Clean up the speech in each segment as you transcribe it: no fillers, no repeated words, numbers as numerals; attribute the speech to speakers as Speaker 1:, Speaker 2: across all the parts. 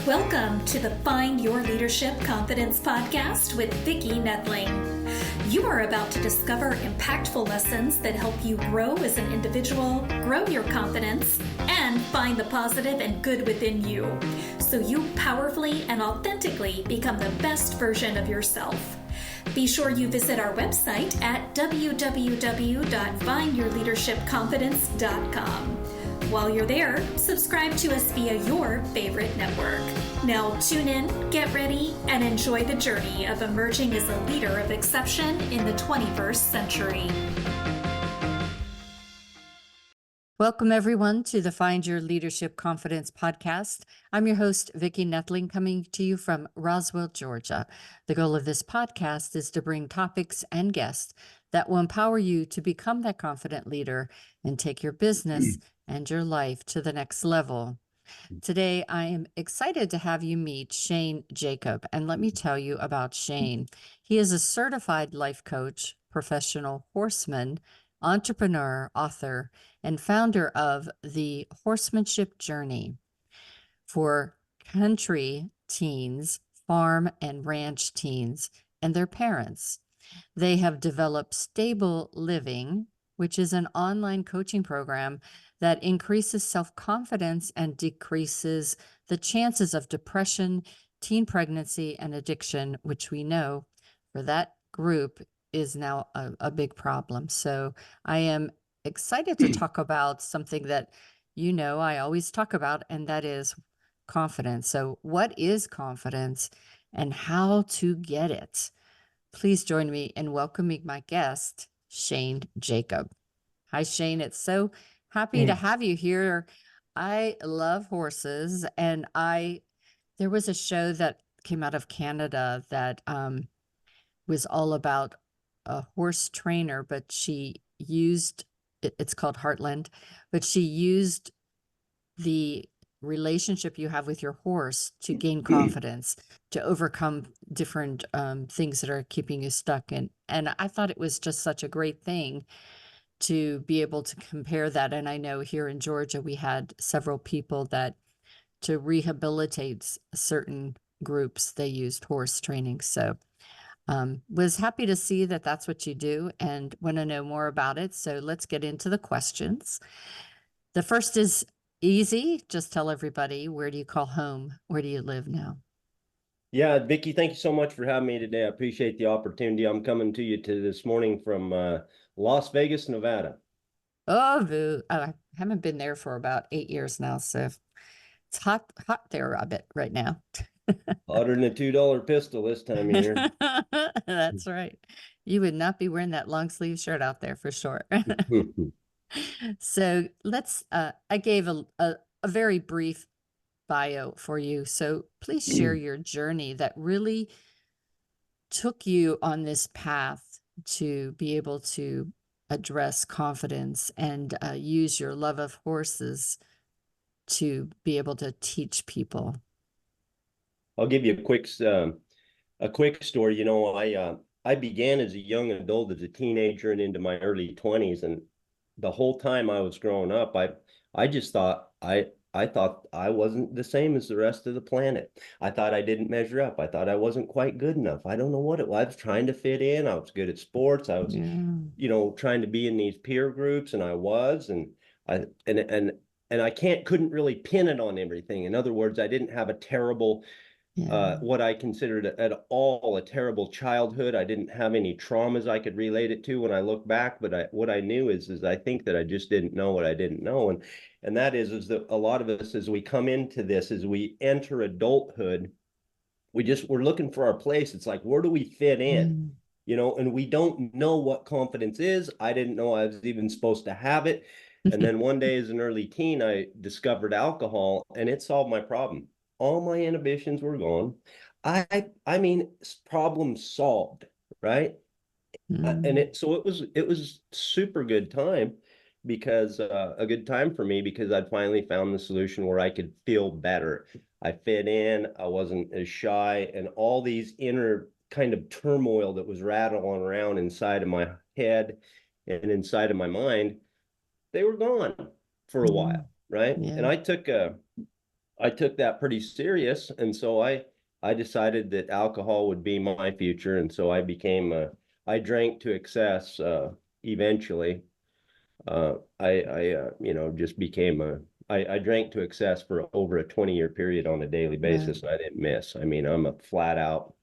Speaker 1: Welcome to the Find Your Leadership Confidence podcast with Vicki Noethling. You are about to discover impactful lessons that help you grow as an individual, grow your confidence, and find the positive and good within you, so you powerfully and authentically become the best version of yourself. Be sure you visit our website at www.findyourleadershipconfidence.com. While you're there, subscribe to us via your favorite network. Now tune in, get ready, and enjoy the journey of emerging as a leader of exception in the 21st century.
Speaker 2: Welcome, everyone, to the Find Your Leadership Confidence podcast. I'm your host, Vicki Noethling, coming to you from Roswell, Georgia. The goal of this podcast is to bring topics and guests that will empower you to become that confident leader and take your business and your life to the next level. Today, I am excited to have you meet Shane Jacob. And let me tell you about Shane. He is a certified life coach, professional horseman, entrepreneur, author, and founder of the Horsemanship Journey for country teens, farm and ranch teens, and their parents. They have developed Stable Living, which is an online coaching program that increases self-confidence and decreases the chances of depression, teen pregnancy, and addiction, which we know for that group is now a big problem. So I am excited to talk about something that I always talk about, and that is confidence. So what is confidence and how to get it? Please join me in welcoming my guest, Shane Jacob. Hi, Shane. It's so happy to have you here. I love horses, and there was a show that came out of Canada that was all about a horse trainer, but she used, it's called Heartland, but she used the relationship you have with your horse to gain confidence, to overcome different things that are keeping you stuck. And I thought it was just such a great thing to be able to compare that. And I know here in Georgia, we had several people that to rehabilitate certain groups, they used horse training. So was happy to see that that's what you do and want to know more about it. So let's get into the questions. The first is easy. Just tell everybody, where do you call home? Where do you live now?
Speaker 3: Yeah, Vicki, thank you so much for having me today. I appreciate the opportunity. I'm coming to you this morning from Las Vegas, Nevada.
Speaker 2: Oh, I haven't been there for about 8 years now, so it's hot there a bit right now.
Speaker 3: Hotter than a $2 pistol this time of year.
Speaker 2: That's right. You would not be wearing that long sleeve shirt out there for sure. So let's, I gave a very brief bio for you. So please share your journey that really took you on this path to be able to address confidence and use your love of horses to be able to teach people.
Speaker 3: I'll give you a quick story. I began as a young adult, as a teenager, and into my early 20s, and the whole time I was growing up, I just thought I thought I wasn't the same as the rest of the planet. I thought I didn't measure up. I thought I wasn't quite good enough. I don't know what it was. I was trying to fit in. I was good at sports. I was, trying to be in these peer groups, and I was, and I couldn't really pin it on everything. In other words, I didn't have a terrible what I considered at all a terrible childhood. I didn't have any traumas I could relate it to when I look back, but what I knew is I think that I just didn't know what I didn't know. And that is that a lot of us, as we come into this, as we enter adulthood, we're looking for our place. It's like, where do we fit in? And we don't know what confidence is. I didn't know I was even supposed to have it. And then one day as an early teen, I discovered alcohol, and it solved my problem. All my inhibitions were gone. I mean, problem solved, right? And it was super good time, because a good time for me, because I'd finally found the solution where I could feel better. I fit in, I wasn't as shy, and all these inner kind of turmoil that was rattling around inside of my head and inside of my mind, they were gone for a while, right?
Speaker 2: Yeah.
Speaker 3: And I took I took that pretty serious, and so I decided that alcohol would be my future, and so I drank to excess eventually. Just became I drank to excess for over a 20-year period on a daily
Speaker 2: Yeah.
Speaker 3: basis, and I didn't miss. I mean, I'm a flat out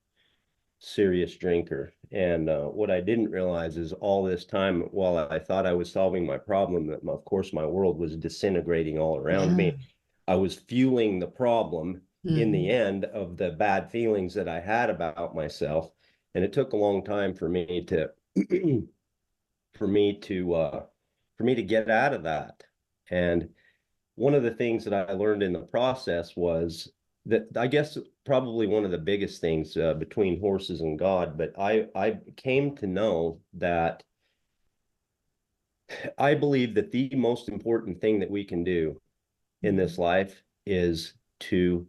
Speaker 3: serious drinker. And what I didn't realize is all this time, while I thought I was solving my problem, that of course my world was disintegrating all around
Speaker 2: Yeah.
Speaker 3: me. I was fueling the problem in the
Speaker 2: Mhm.
Speaker 3: end of the bad feelings that I had about myself. And it took a long time for me to for me to for me to get out of that. And one of the things that I learned in the process was that, I guess, probably one of the biggest things between horses and God, but I came to know that I believe that the most important thing that we can do in this
Speaker 2: Mhm.
Speaker 3: life to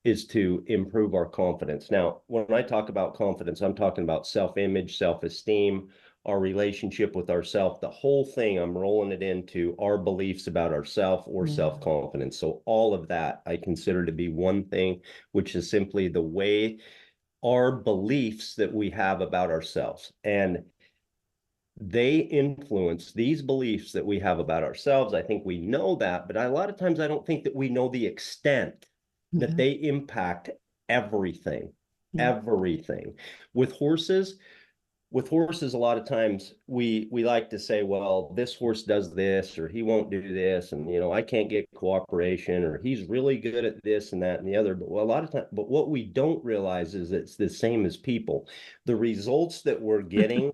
Speaker 3: is to improve our confidence. Now, when I talk about confidence, I'm talking about self-image, self-esteem, our relationship with ourself, the whole thing. I'm rolling it into our beliefs about ourself or
Speaker 2: Yeah.
Speaker 3: self-confidence. So all of that I consider to be one thing, which is simply the way our beliefs that we have about ourselves. And they influence these beliefs that we have about ourselves. I think we know that, but a lot of times I don't think that we know the extent that
Speaker 2: Yeah.
Speaker 3: they impact everything,
Speaker 2: Yeah.
Speaker 3: everything. With horses, with horses, a lot of times we like to say, well, this horse does this, or he won't do this, and I can't get cooperation, or he's really good at this and that and the other. But a lot of times, but what we don't realize is it's the same as people. The results that we're getting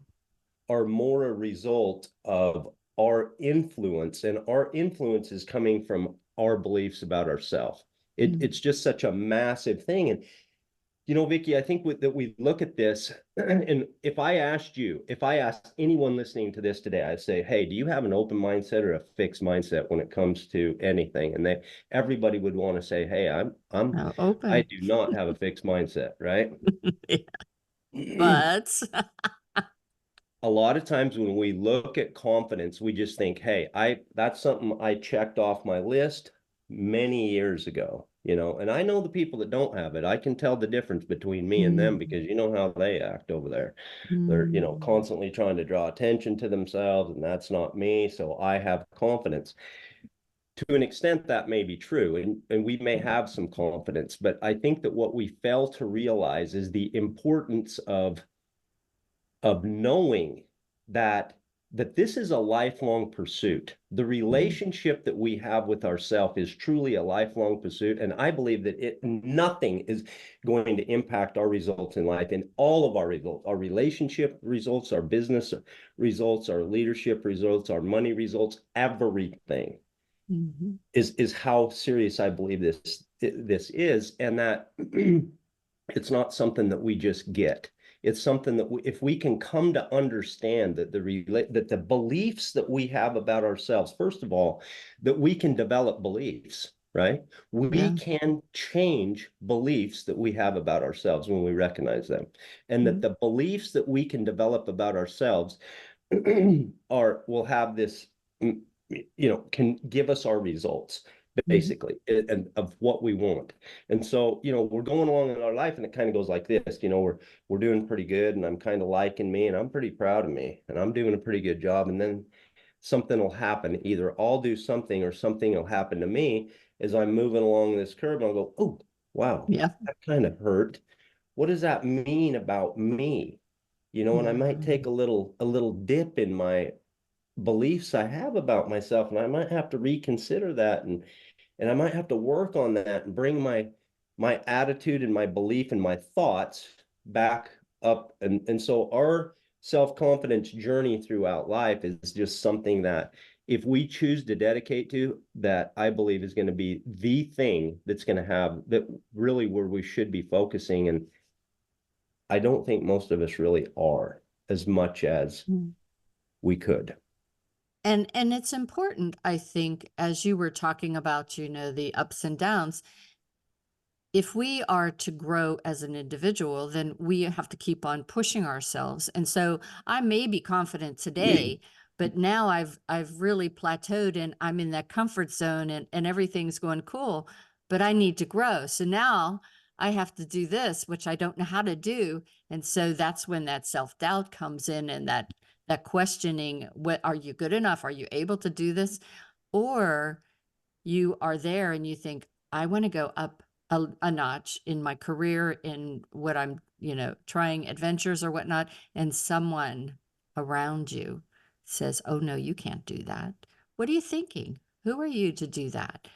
Speaker 3: are more a result of our influence, and our influence is coming from our beliefs about ourselves.
Speaker 2: Mm.
Speaker 3: It's just such a massive thing. And Vicki, I think that we look at this, and if I asked anyone listening to this today, I'd say, hey, do you have an open mindset or a fixed mindset when it comes to anything? And everybody would want to say, hey,
Speaker 2: Oh,
Speaker 3: I
Speaker 2: open.
Speaker 3: do not have a fixed mindset, right?
Speaker 2: Yeah. But
Speaker 3: A lot of times when we look at confidence, we just think, hey, I that's something I checked off my list many years ago, and I know the people that don't have it. I can tell the difference between me and them
Speaker 2: mm,
Speaker 3: because you know how they act over there. They're,
Speaker 2: mm,
Speaker 3: constantly trying to draw attention to themselves, and that's not me. So I have confidence. To an extent, that may be true, and we may have some confidence, but I think that what we fail to realize is the importance of knowing that this is a lifelong pursuit. The
Speaker 2: mm,
Speaker 3: relationship that we have with ourselves is truly a lifelong pursuit, and I believe that nothing is going to impact our results in life. In all of our results, our relationship results, our business results, our leadership results, our money results, everything
Speaker 2: mhm,
Speaker 3: is how serious I believe this is, and that it's not something that we just get. It's something that if we can come to understand that the beliefs that we have about ourselves, first of all, that we can develop beliefs, right? We
Speaker 2: yeah.
Speaker 3: can change beliefs that we have about ourselves when we recognize them. And that
Speaker 2: Mm,
Speaker 3: the beliefs that we can develop about ourselves will have this, can give us our results,
Speaker 2: mhm,
Speaker 3: basically, and of what we want. And so, we're going along in our life, and it kind of goes like this. We're doing pretty good, and I'm kind of liking me, and I'm pretty proud of me, and I'm doing a pretty good job. And then something will happen. Either I'll do something or something will happen to me as I'm moving along this curve, and I'll go, oh, wow,
Speaker 2: yeah.
Speaker 3: that kind of hurt. What does that mean about me? And I might take
Speaker 2: Mhm,
Speaker 3: a little dip in my beliefs I have about myself, and I might have to reconsider that, and I might have to work on that and bring my attitude and my belief and my thoughts back up. And so our self-confidence journey throughout life is just something that if we choose to dedicate to, that I believe is going to be the thing that's going to have that really where we should be focusing. And I don't think most of us really are as much as
Speaker 2: mm.
Speaker 3: we could.
Speaker 2: And it's important, I think, as you were talking about, the ups and downs, if we are to grow as an individual, then we have to keep on pushing ourselves. And so I may be confident today, but now I've really plateaued and I'm in that comfort zone and everything's going cool. but I need to grow. So now I have to do this, which I don't know how to do. And so that's when that self-doubt comes in, and that questioning, what are you good enough? Are you able to do this? Or you are there and you think, I want to go up a notch in my career, in what I'm, trying adventures or whatnot. And someone around you says, oh no, you can't do that. What are you thinking? Who are you to do that?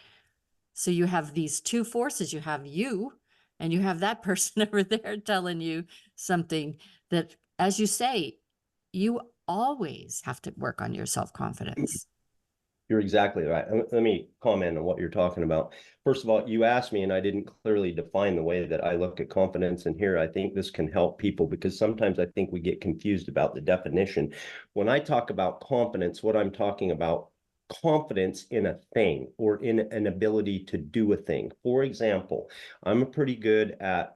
Speaker 2: So you have these two forces. You have you, and you have that person over there telling you something that, as you say, you always have to work on your self-confidence.
Speaker 3: You're exactly right. Let me comment on what you're talking about. First of all, you asked me, and I didn't clearly define the way that I look at confidence. And here, I think this can help people, because sometimes I think we get confused about the definition. When I talk about confidence, what I'm talking about, confidence in a thing or in an ability to do a thing. For example, I'm pretty good at,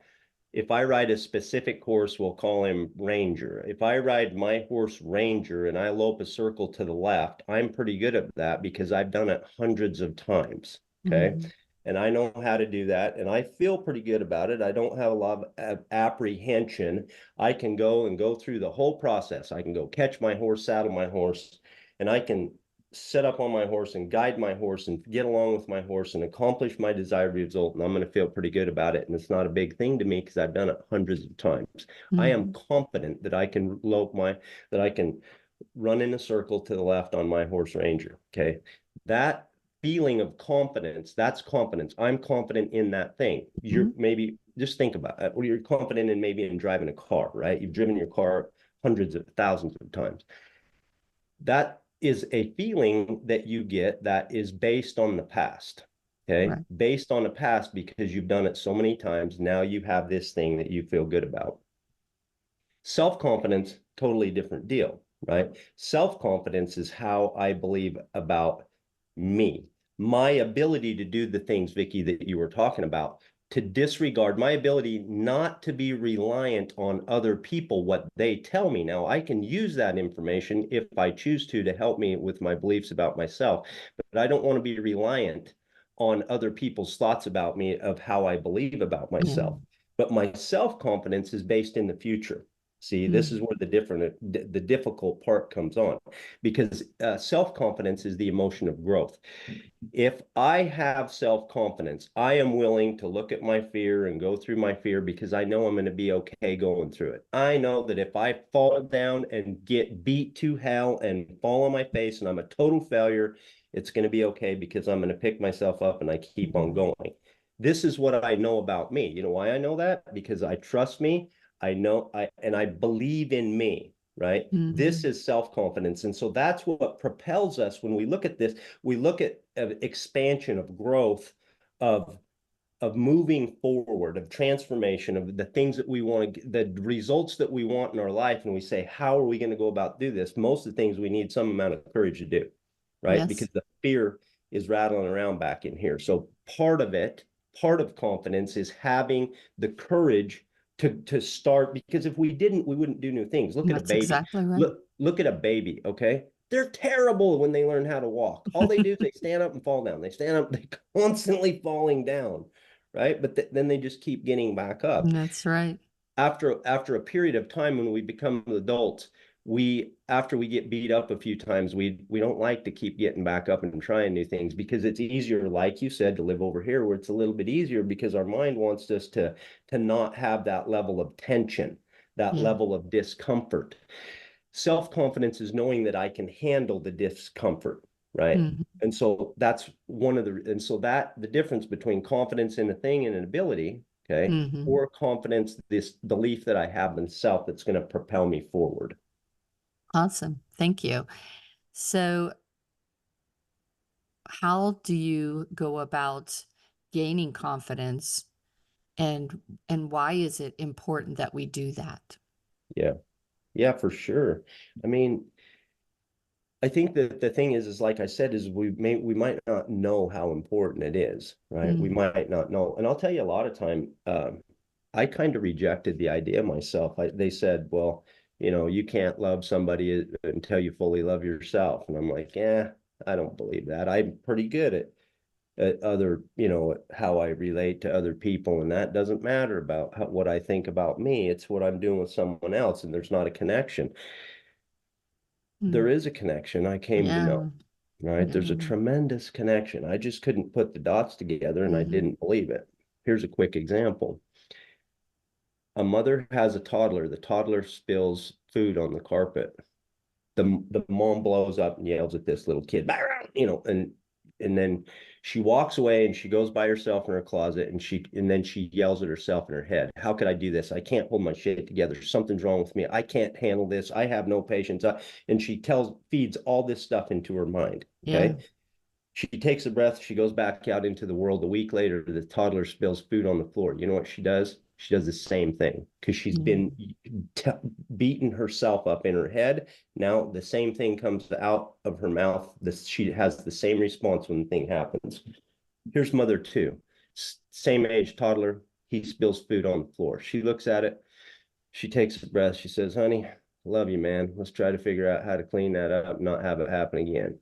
Speaker 3: if I ride a specific horse, we'll call him Ranger. If I ride my horse Ranger and I lope a circle to the left, I'm pretty good at that because I've done it hundreds of times. Okay.
Speaker 2: Mhm.
Speaker 3: And I know how to do that. And I feel pretty good about it. I don't have a lot of apprehension. I can go through the whole process. I can go catch my horse, saddle my horse, and I can set up on my horse and guide my horse and get along with my horse and accomplish my desired result. And I'm going to feel pretty good about it. And it's not a big thing to me because I've done it hundreds of times. I am
Speaker 2: Mhm.
Speaker 3: confident that I can that I can run in a circle to the left on my horse Ranger. Okay. That feeling of confidence, that's confidence. I'm confident in that thing. You're
Speaker 2: Mhm.
Speaker 3: maybe just think about it. Well, you're confident in maybe in driving a car, right? You've driven your car hundreds of thousands of times. That is a feeling that you get that is based on the past. Okay.
Speaker 2: Right.
Speaker 3: Based on the past, because you've done it so many times. Now you have this thing that you feel good about. Self-confidence, totally different deal, right? Self-confidence is how I believe about me, my ability to do the things, Vicki, that you were talking about, to disregard my ability not to be reliant on other people, what they tell me. Now, I can use that information if I choose to help me with my beliefs about myself, but I don't want to be reliant on other people's thoughts about me, of how I believe about
Speaker 2: Yeah.
Speaker 3: myself. But my self-confidence is based in the future. See, this is
Speaker 2: Mhm.
Speaker 3: where the difficult part comes on, because self-confidence is the emotion of growth. If I have self-confidence, I am willing to look at my fear and go through my fear because I know I'm going to be okay going through it. I know that if I fall down and get beat to hell and fall on my face and I'm a total failure, it's going to be okay because I'm going to pick myself up and I keep on
Speaker 2: Mhm.
Speaker 3: going. This is what I know about me. You know why I know that? Because I trust me. I know I believe in me, right? This
Speaker 2: Mhm.
Speaker 3: is self-confidence. And so that's what propels us when we look at this. We look at expansion, of growth, of moving forward, of transformation, of the things that we want to, the results that we want in our life. And we say, how are we going to go about do this? Most of the things we need some amount of courage to do, right? Because
Speaker 2: Yes.
Speaker 3: the fear is rattling around back in here. So part of it, part of confidence is having the courage to start, because if we didn't, we wouldn't do new things. Look at a
Speaker 2: That's
Speaker 3: baby.
Speaker 2: exactly right.
Speaker 3: Look at a baby, okay? They're terrible when they learn how to walk. All they do is they stand up and fall down. They stand up, they constantly falling down, right? But then they just keep getting back up.
Speaker 2: That's right.
Speaker 3: After a period of time, when we become adults, after we get beat up a few times, we don't like to keep getting back up and trying new things, because it's easier, like you said, to live over here where it's a little bit easier, because our mind wants us to not have that level of tension, that
Speaker 2: Yeah.
Speaker 3: level of discomfort. Self-confidence is knowing that I can handle the discomfort, right?
Speaker 2: Mhm.
Speaker 3: And so that's and so that the difference between confidence in a thing and an ability, okay,
Speaker 2: Mhm.
Speaker 3: or confidence, this belief that I have in self that's going to propel me forward.
Speaker 2: Awesome. Thank you. So, how do you go about gaining confidence, and why is it important that we do that?
Speaker 3: Yeah. Yeah, for sure. I mean, I think that the thing is like I said, is we might not know how important it is, right? We
Speaker 2: Mm.
Speaker 3: might not know. And I'll tell you, a lot of time, I kind of rejected the idea myself. They said, well, you can't love somebody until you fully love yourself. And I'm like, yeah, I don't believe that. I'm pretty good at other, you know, how I relate to other people. And that doesn't matter about what I think about me. It's what I'm doing with someone else. And there's not a connection. There is a connection, I came to know, right? There's a tremendous connection. I just couldn't put the dots together and I didn't believe it. Here's a quick example. A mother has a toddler. The toddler spills food on the carpet. The mom blows up and yells at this little kid, you know, and then she walks away and she goes by herself in her closet and then she yells at herself in her head. How could I do this? I can't hold my shit together. Something's wrong with me. I can't handle this. I have no patience. And she feeds all this stuff into her mind. Okay.
Speaker 2: Yeah.
Speaker 3: She takes a breath. She goes back out into the world. A week later, the toddler spills food on the floor. You know what she does? She does the same thing because she's been beating herself up in her head. Now the same thing comes out of her mouth. She has the same response when the thing happens. Here's mother two, same age toddler. He spills food on the floor. She looks at it. She takes a breath. She says, honey, I love you, man. Let's try to figure out how to clean that up, not have it happen again.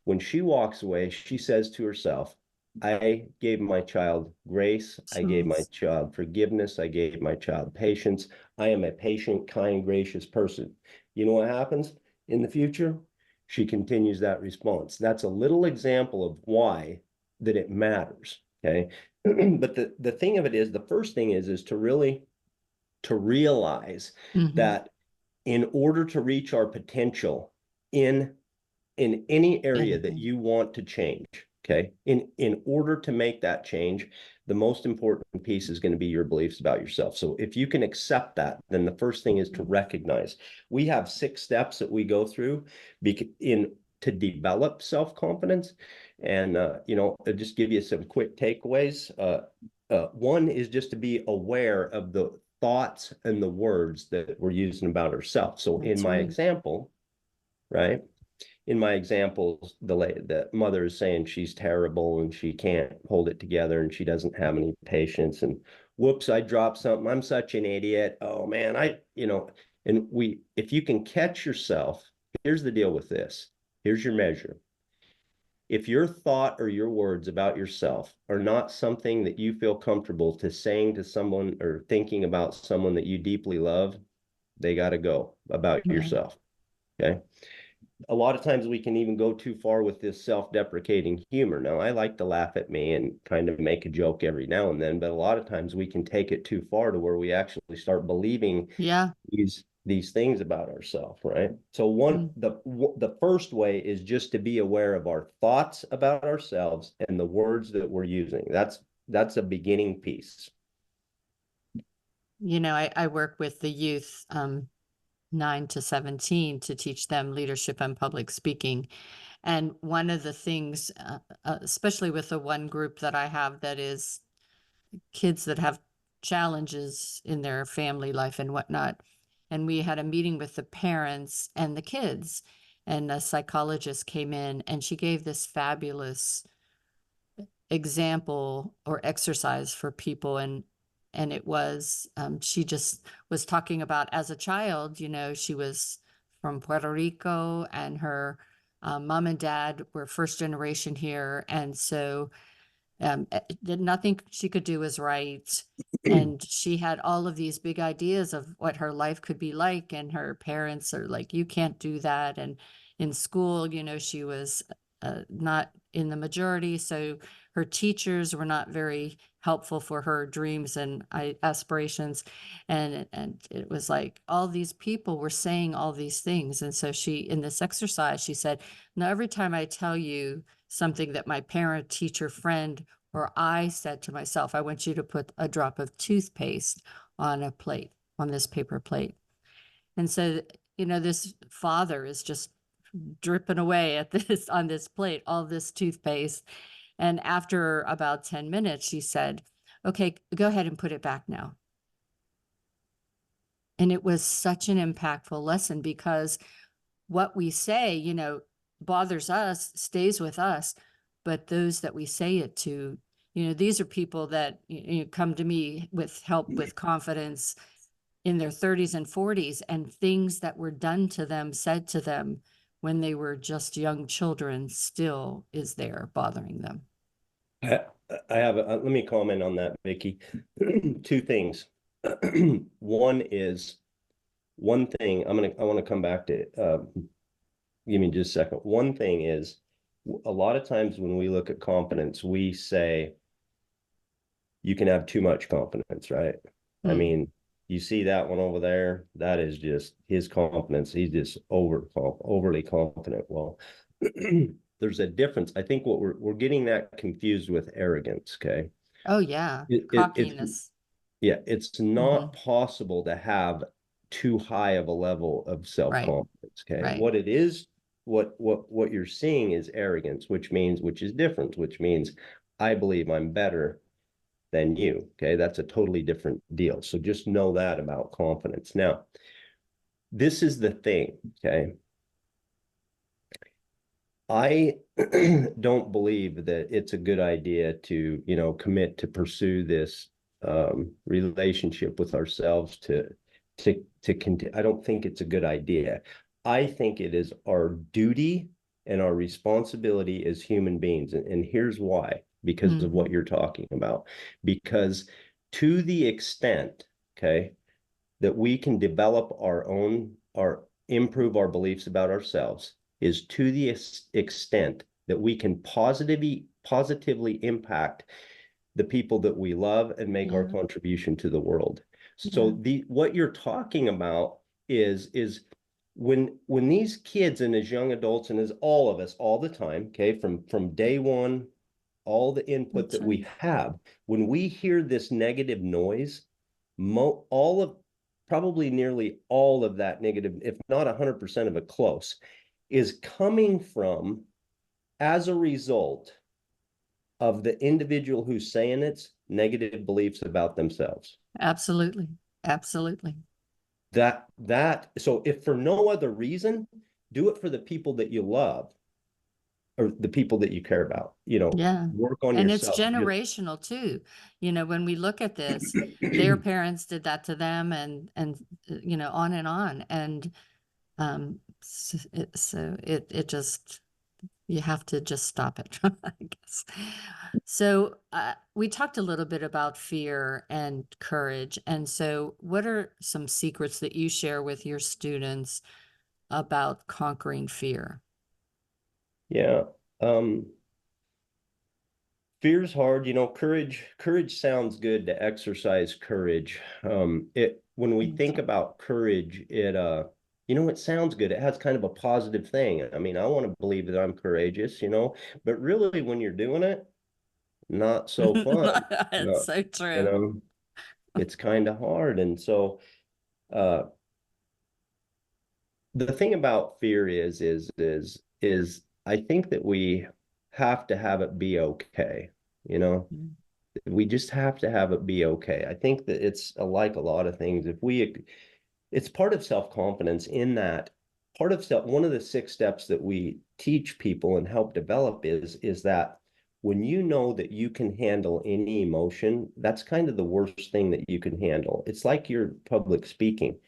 Speaker 3: When she walks away, she says to herself, I gave my child grace. I gave my child forgiveness. I gave my child patience. I am a patient, kind, gracious person. You know what happens in the future? She continues that response. That's a little example of why that it matters. Okay. But the thing of it is, the first thing is to really to realize that in order to reach our potential in any area that you want to change, okay, in order to make that change, the most important piece is going to be your beliefs about yourself. So if you can accept that, then the first thing is to recognize we have 6 steps that we go through to develop self-confidence. And you know, I'll just give you some quick takeaways. One is just to be aware of the thoughts and the words that we're using about ourselves. So in my example, right, in my examples, the mother is saying she's terrible and she can't hold it together and she doesn't have any patience, and whoops, I dropped something. I'm such an idiot. Oh man, you know, and if you can catch yourself, here's the deal with this. Here's your measure. If your thought or your words about yourself are not something that you feel comfortable to saying to someone or thinking about someone that you deeply love, they got to go about yourself. Okay. A lot of times we can even go too far with this self-deprecating humor. Now, I like to laugh at me and kind of make a joke every now and then, but a lot of times we can take it too far to where we actually start believing these things about ourselves, right? So the first way is just to be aware of our thoughts about ourselves and the words that we're using. That's a beginning piece.
Speaker 2: You know, I work with the youth, 9 to 17, to teach them leadership and public speaking. And one of the things, especially with the one group that I have that is kids that have challenges in their family life and whatnot. And we had a meeting with the parents and the kids, and a psychologist came in and she gave this fabulous example or exercise for people. And it was, she just was talking about as a child, you know, she was from Puerto Rico and her mom and dad were first generation here. And so nothing she could do was right. And she had all of these big ideas of what her life could be like. And her parents are like, you can't do that. And in school, you know, she was not in the majority. So her teachers were not very helpful for her dreams and aspirations. And it was like all these people were saying all these things. And so she, in this exercise, she said, now, every time I tell you something that my parent, teacher, friend, or I said to myself, I want you to put a drop of toothpaste on a plate, on this paper plate. And so, you know, this father is just dripping away at this on this plate, all this toothpaste. And after about 10 minutes, she said, okay, go ahead and put it back now. And it was such an impactful lesson, because what we say, you know, bothers us, stays with us, but those that we say it to, you know, these are people that you come to me with help with confidence in their 30s and 40s, and things that were done to them, said to them when they were just young children, still is there bothering them.
Speaker 3: I, I have let me comment on that, Vicki. Two things. One thing I want to come back to, give me just a second. One thing is a lot of times when we look at confidence, we say you can have too much confidence, right? I
Speaker 2: Mm.
Speaker 3: mean, you see that one over there, that is just his confidence. He's just overly confident. Well, there's a difference. I think what we're getting that confused with arrogance, okay?
Speaker 2: Oh yeah,
Speaker 3: It's
Speaker 2: cockiness.
Speaker 3: yeah, it's
Speaker 2: Hmm.
Speaker 3: not possible to have too high of a level of
Speaker 2: Right,
Speaker 3: self-confidence, okay?
Speaker 2: right.
Speaker 3: What it is, what you're seeing is arrogance, which is different, which means I believe I'm better than you, okay? That's a totally different deal. So just know that about confidence. Now, this is the thing, okay? I don't believe that it's a good idea to, commit to pursue this relationship with ourselves to continue. I don't think it's a good idea. I think it is our duty and our responsibility as human beings. And here's why, because of what
Speaker 2: Hmm.
Speaker 3: you're talking about. Because to the extent, okay, that we can develop our improve our beliefs about ourselves is to the extent that we can positively impact the people that we love and make our
Speaker 2: Yeah,
Speaker 3: contribution to the world.
Speaker 2: yeah.
Speaker 3: So the what you're talking about is when these kids and as young adults and as all of us all the time, okay, from day one, all the input
Speaker 2: That's
Speaker 3: that
Speaker 2: right.
Speaker 3: we have, when we hear this negative noise, all of probably nearly all of that negative, if not 100% of it close, is coming from as a result of the individual who's saying it's negative beliefs about themselves.
Speaker 2: Absolutely, absolutely.
Speaker 3: So if for no other reason, do it for the people that you love or the people that you care about.
Speaker 2: Yeah.
Speaker 3: Work on
Speaker 2: And it's
Speaker 3: yourself.
Speaker 2: generational too. When we look at this, their parents did that to them and on and on. And it just you have to just stop it, I guess. So we talked a little bit about fear and courage. And so what are some secrets that you share with your students about conquering fear?
Speaker 3: Yeah. Um, Fear's hard, courage sounds good to exercise courage. It when we
Speaker 2: That's
Speaker 3: think
Speaker 2: right.
Speaker 3: about courage, it sounds good. It has kind of a positive thing. I mean, I want to believe that I'm courageous, but really when you're doing it, not so fun.
Speaker 2: It's
Speaker 3: No,
Speaker 2: so
Speaker 3: you
Speaker 2: true.
Speaker 3: know, it's kind of hard. And so uh the thing about fear is I think that we have to have it be okay, you know.
Speaker 2: Mm.
Speaker 3: We just have to have it be okay. I think that it's like a lot of things. It's part of self-confidence in that one of the 6 steps that we teach people and help develop is that when you know that you can handle any emotion, that's kind of the worst thing that you can handle. It's like your public speaking.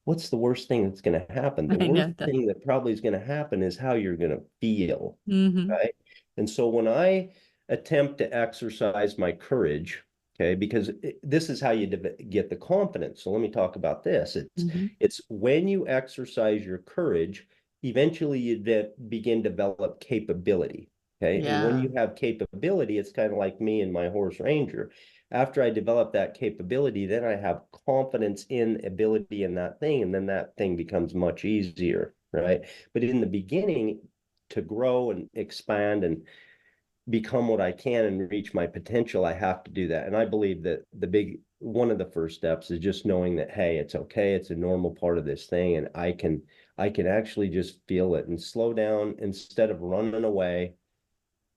Speaker 3: What's the worst thing that's going to happen? The
Speaker 2: I
Speaker 3: worst
Speaker 2: know that.
Speaker 3: thing that probably is going to happen is how you're going to feel,
Speaker 2: Hmm.
Speaker 3: right? And so when I attempt to exercise my courage, okay, because this is how you get the confidence. So let me talk about this.
Speaker 2: Hmm.
Speaker 3: It's when you exercise your courage, eventually you begin to develop capability. Okay. And when
Speaker 2: Yeah.
Speaker 3: you have capability, it's kind of like me and my horse ranger. After I develop that capability, then I have confidence in ability in that thing, and then that thing becomes much easier, right? But in the beginning, to grow and expand and become what I can and reach my potential, I have to do that. And I believe that one of the first steps is just knowing that, hey, it's okay. It's a normal part of this thing. And I can actually just feel it and slow down instead of running away.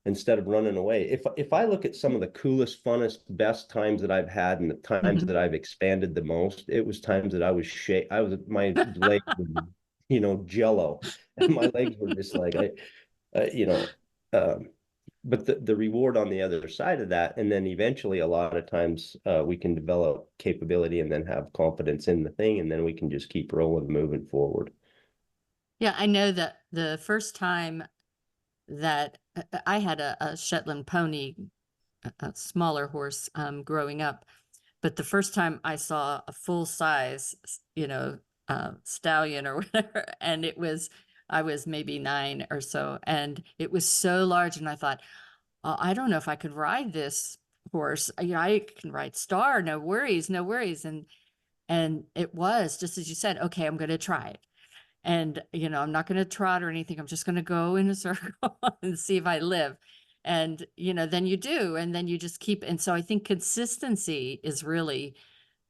Speaker 3: If I look at some of the coolest, funnest, best times that I've had and the times
Speaker 2: Hmm.
Speaker 3: that I've expanded the most, it was times that my legs were, jello. And my legs were just like, uh, you know, um, but the reward on the other side of that, and then eventually a lot of times we can develop capability and then have confidence in the thing, and then we can just keep rolling, moving forward.
Speaker 2: Yeah, I know that the first time that I had a Shetland pony a smaller horse growing up. But the first time I saw a full size, stallion or whatever, and I was maybe 9 or so, and it was so large, and I thought, oh, I don't know if I could ride this horse. I can ride Star, no worries, no worries. And it was just as you said, okay, I'm going to try it. And, I'm not going to trot or anything. I'm just going to go in a circle and see if I live. And, then you do, and then you just keep. And so I think consistency is really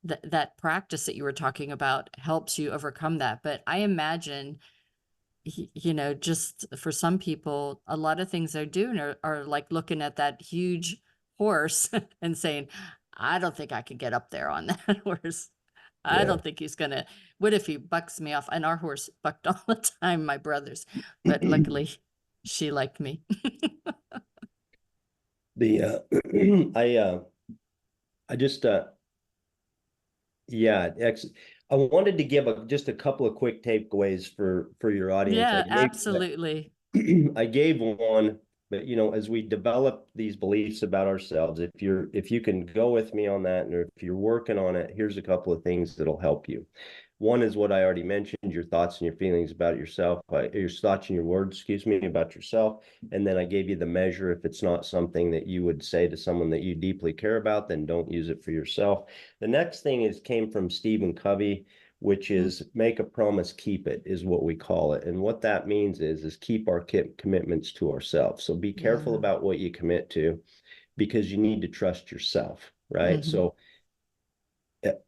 Speaker 2: that practice that you were talking about helps you overcome that. But I imagine, just for some people, a lot of things they're doing are like looking at that huge horse and saying, I don't think I could get up there on that horse. I
Speaker 3: Yeah.
Speaker 2: don't think he's gonna, what if he bucks me off? And our horse bucked all the time, my brother's, but luckily she liked me.
Speaker 3: The I just yeah, I wanted to give just a couple of quick takeaways for your audience.
Speaker 2: Yeah, absolutely.
Speaker 3: I gave one, but as we develop these beliefs about ourselves, if you can go with me on that, and if you're working on it, here's a couple of things that'll help you. One is what I already mentioned, your thoughts and your feelings about yourself, your thoughts and your words, excuse me, about yourself. And then I gave you the measure. If it's not something that you would say to someone that you deeply care about, then don't use it for yourself. The next thing came from Stephen Covey, which is make a promise, keep it, is what we call it. And what that means is keep our commitments to ourselves. So be careful
Speaker 2: Yeah.
Speaker 3: about what you commit to, because you need to trust yourself, right?
Speaker 2: Mhm.
Speaker 3: So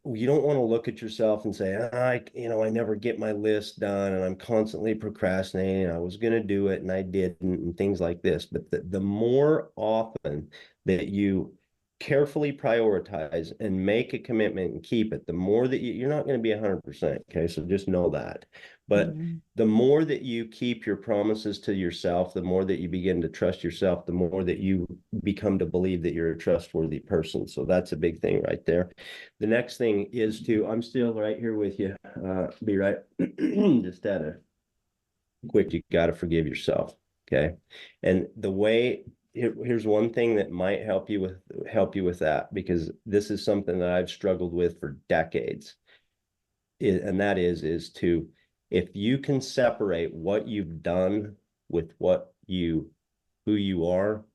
Speaker 3: you don't want to look at yourself and say, I never get my list done and I'm constantly procrastinating. I was going to do it and I didn't, and things like this. But the more often that you carefully prioritize and make a commitment and keep it, the more that you're not going to be 100%. Okay. So just know that. But
Speaker 2: Mhm.
Speaker 3: the more that you keep your promises to yourself, the more that you begin to trust yourself, the more that you become to believe that you're a trustworthy person. So that's a big thing right there. The next thing is I'm still right here with you. Be right. Just at a quick, you got to forgive yourself. Okay. And here's one thing that might help you with that, because this is something that I've struggled with for decades. And that is to, if you can separate what you've done with who you are,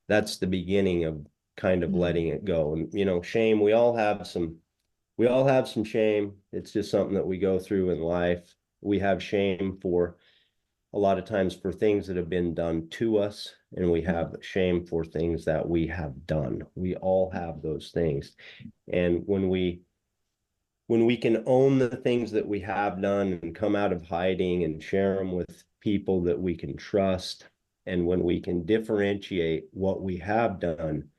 Speaker 3: that's the beginning of kind of
Speaker 2: Mhm.
Speaker 3: letting it go. And shame, we all have some shame. It's just something that we go through in life. We have shame for a lot of times for things that have been done to us, and we have shame for things that we have done. We all have those things. And when we can own the things that we have done and come out of hiding and share them with people that we can trust, and when we can differentiate what we have done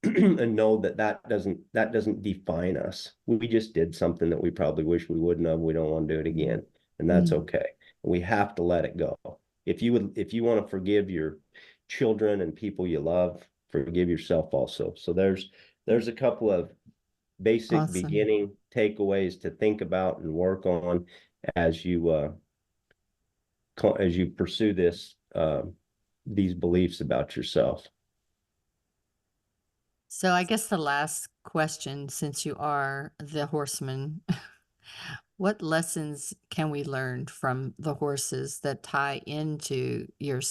Speaker 3: and know that doesn't define us. We just did something that we probably wish we wouldn't have. We don't want to do it again, and that's
Speaker 2: Mhm.
Speaker 3: okay. We have to let it go. If you want to forgive your children and people you love, forgive yourself also. So there's a couple of basic
Speaker 2: Awesome.
Speaker 3: beginning takeaways to think about and work on as you pursue these beliefs about yourself.
Speaker 2: So I guess the last question, since you are the horseman, what lessons can we learn from the horses that tie into your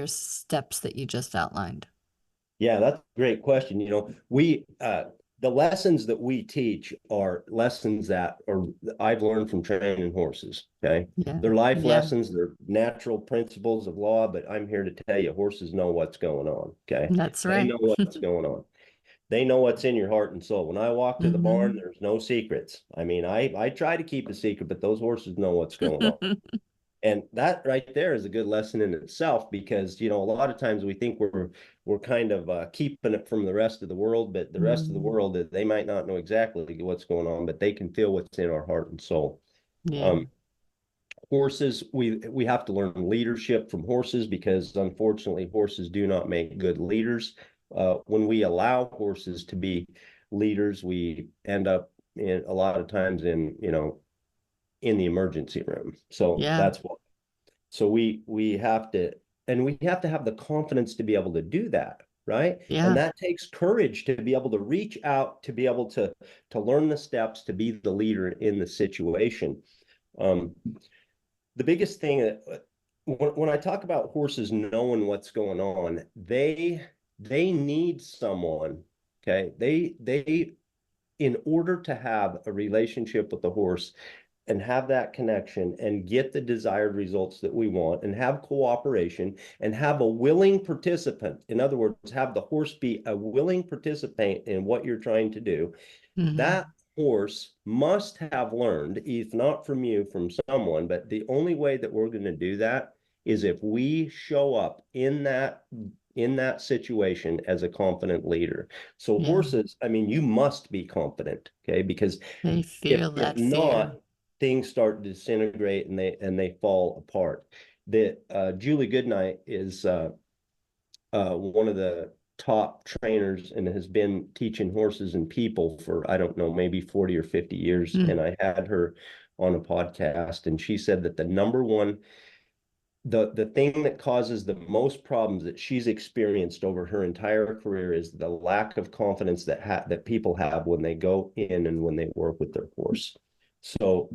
Speaker 2: steps that you just outlined?
Speaker 3: Yeah, that's a great question. The lessons that we teach are lessons that I've learned from training horses. Okay.
Speaker 2: Yeah.
Speaker 3: They're life
Speaker 2: Yeah.
Speaker 3: lessons, they're natural principles of law, but I'm here to tell you, horses know what's going on. Okay.
Speaker 2: That's
Speaker 3: They
Speaker 2: right.
Speaker 3: know what's going on. They know what's in your heart and soul. When I walk to the barn,
Speaker 2: Mhm.
Speaker 3: there's no secrets. I mean, I try to keep a secret, but those horses know what's going on. And that right there is a good lesson in itself, because a lot of times we think we're kind of keeping it from the rest of the world, but the rest of the
Speaker 2: Mhm.
Speaker 3: world, they might not know exactly what's going on, but they can feel what's in our heart and soul.
Speaker 2: Yeah.
Speaker 3: Um, Horses, we have to learn leadership from horses, because unfortunately horses do not make good leaders. When we allow horses to be leaders, we end up a lot of times in the emergency room. So
Speaker 2: Yeah.
Speaker 3: that's what. So we have to have the confidence to be able to do that. right? And
Speaker 2: Yeah.
Speaker 3: that takes courage to be able to reach out, to be able to learn the steps, to be the leader in the situation. The biggest thing that when I talk about horses knowing what's going on, they need someone. Okay, they in order to have a relationship with the horse and have that connection and get the desired results that we want and have cooperation and have a willing participant. In other words, have the horse be a willing participant in what you're trying to do.
Speaker 2: Mm-hmm.
Speaker 3: That horse must have learned, if not from you, from someone, but the only way that we're going to do that is if we show up in that situation as a confident leader. So
Speaker 2: Yeah.
Speaker 3: horses, I mean, you must be confident, okay? Because
Speaker 2: They
Speaker 3: if
Speaker 2: feel
Speaker 3: if
Speaker 2: that fear.
Speaker 3: not, things start to disintegrate and they fall apart. The Julie Goodnight is one of the top trainers and has been teaching horses and people for, I don't know, maybe 40 or 50 years.
Speaker 2: Mm.
Speaker 3: And I had her on a podcast, and she said that the number one, the thing that causes the most problems that she's experienced over her entire career is the lack of confidence that people have when they go in and when they work with their horse. So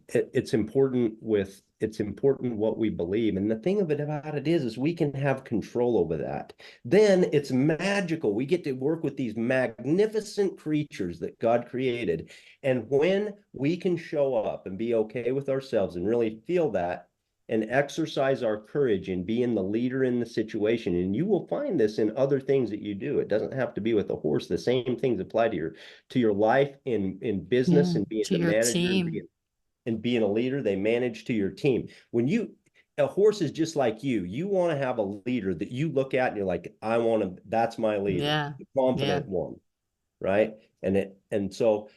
Speaker 3: it's important what we believe. And the thing of it about it is we can have control over that. Then it's magical. We get to work with these magnificent creatures that God created. And when we can show up and be okay with ourselves and really feel that and exercise our courage in being the leader in the situation, and you will find this in other things that you do. It doesn't have to be with a horse. The same things apply to your life in business
Speaker 2: Yeah.
Speaker 3: and being
Speaker 2: To
Speaker 3: the
Speaker 2: your
Speaker 3: manager
Speaker 2: team.
Speaker 3: and being a leader. They manage to your team. A horse is just like you want to have a leader that you look at and you're like, that's my leader,
Speaker 2: Yeah.
Speaker 3: the
Speaker 2: Yeah.
Speaker 3: confident one, right? And so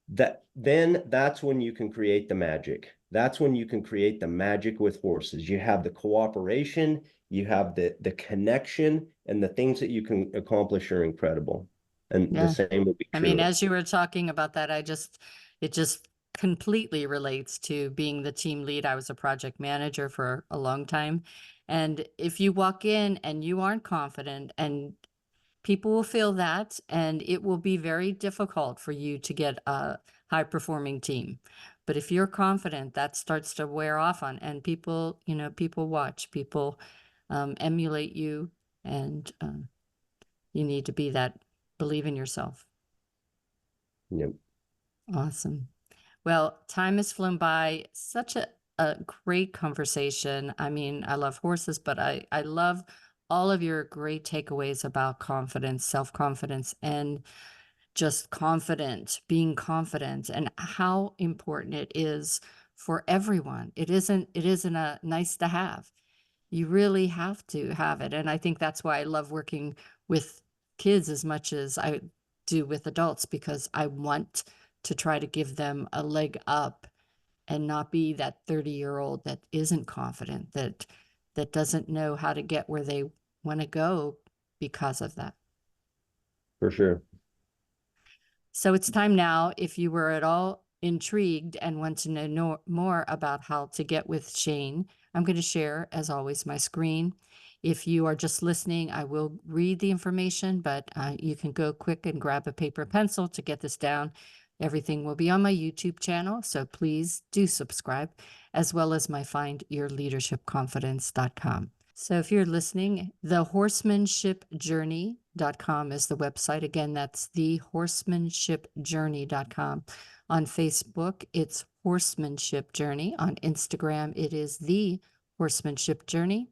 Speaker 3: that's when you can create the magic. That's when you can create the magic with horses. You have the cooperation, you have the connection, and the things that you can accomplish are incredible. And the
Speaker 2: Yeah.
Speaker 3: same will be
Speaker 2: I mean,
Speaker 3: true.
Speaker 2: as you were talking about that, it just completely relates to being the team lead. I was a project manager for a long time. And if you walk in and you aren't confident, and people will feel that, and it will be very difficult for you to get a high performing team. But if you're confident, that starts to wear off on, and people, people watch, people emulate you, and you need to be that, believe in yourself.
Speaker 3: Yep.
Speaker 2: Awesome. Well, time has flown by. Such a great conversation. I mean, I love horses, but I love all of your great takeaways about confidence, self-confidence, and just being confident, and how important it is for everyone. It isn't a nice to have. You really have to have it. And I think that's why I love working with kids as much as I do with adults, because I want to try to give them a leg up and not be that 30-year-old that isn't confident, that doesn't know how to get where they want to go because of that.
Speaker 3: For sure.
Speaker 2: So it's time now, if you were at all intrigued and want to know more about how to get with Shane, I'm going to share, as always, my screen. If you are just listening, I will read the information, but you can go quick and grab a paper and pencil to get this down. Everything will be on my YouTube channel, so please do subscribe, as well as my findyourleadershipconfidence.com. So if you're listening, thehorsemanshipjourney.com is the website. Again, that's thehorsemanshipjourney.com. On Facebook, it's Horsemanship Journey. On Instagram, it is The Horsemanship Journey.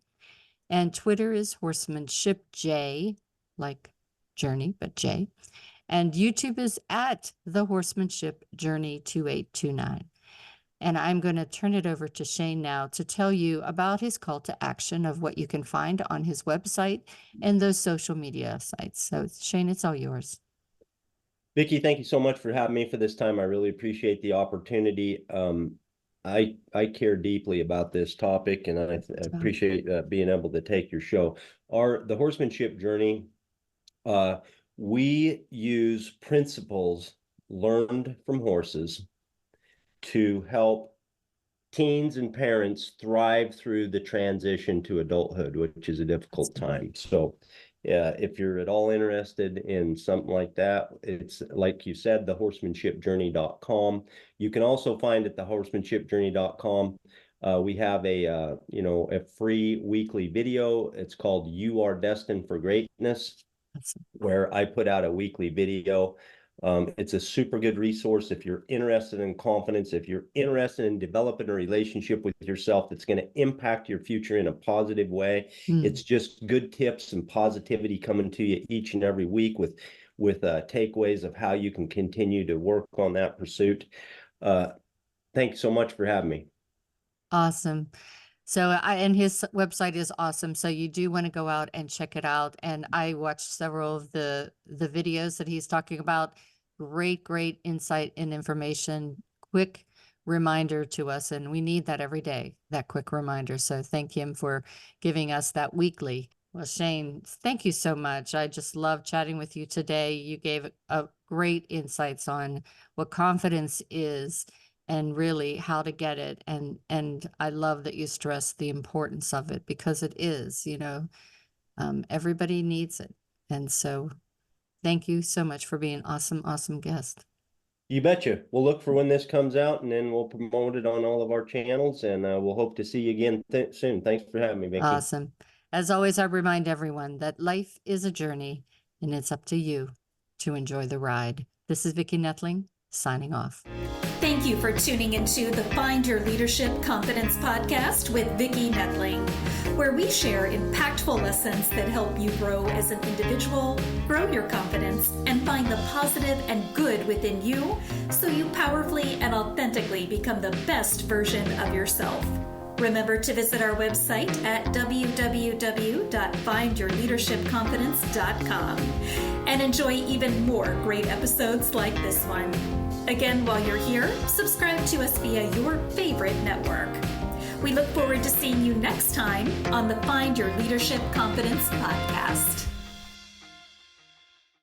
Speaker 2: And Twitter is Horsemanship J, like journey, but J. And YouTube is at The Horsemanship Journey 2829. And I'm going to turn it over to Shane now to tell you about his call to action of what you can find on his website and those social media sites. So Shane, it's all yours.
Speaker 3: Vicki, thank you so much for having me for this time. I really appreciate the opportunity. I care deeply about this topic, and I appreciate being able to take your show. The horsemanship journey, we use principles learned from horses to help teens and parents thrive through the transition to adulthood, which is a difficult time. So if you're at all interested in something like that, it's like you said, the horsemanshipjourney.com. You can also find at the horsemanshipjourney.com. We have a free weekly video. It's called You Are Destined for Greatness, where I put out a weekly video. It's a super good resource if you're interested in confidence, if you're interested in developing a relationship with yourself that's going to impact your future in a positive way. It's just good tips and positivity coming to you each and every week with takeaways of how you can continue to work on that pursuit. Thanks so much for having me.
Speaker 2: Awesome. So and his website is awesome. So you do want to go out and check it out. And I watched several of the videos that he's talking about. Great insight and information, quick reminder to us. And we need that every day, that quick reminder. So thank him for giving us that weekly. Well, Shane, thank you so much. I just love chatting with you today. You gave great insights on what confidence is and really how to get it. And I love that you stress the importance of it, because it is, everybody needs it. And so thank you so much for being an awesome guest.
Speaker 3: You betcha. We'll look for when this comes out, and then we'll promote it on all of our channels, and we'll hope to see you again soon. Thanks for having me, Vicki.
Speaker 2: Awesome. As always, I remind everyone that life is a journey, and it's up to you to enjoy the ride. This is Vicki Noethling, signing off.
Speaker 1: Thank you for tuning into the Find Your Leadership Confidence podcast with Vicki Noethling, where we share impactful lessons that help you grow as an individual, grow your confidence, and find the positive and good within you so you powerfully and authentically become the best version of yourself. Remember to visit our website at www.findyourleadershipconfidence.com and enjoy even more great episodes like this one. Again, while you're here, subscribe to us via your favorite network. We look forward to seeing you next time on the Find Your Leadership Confidence podcast.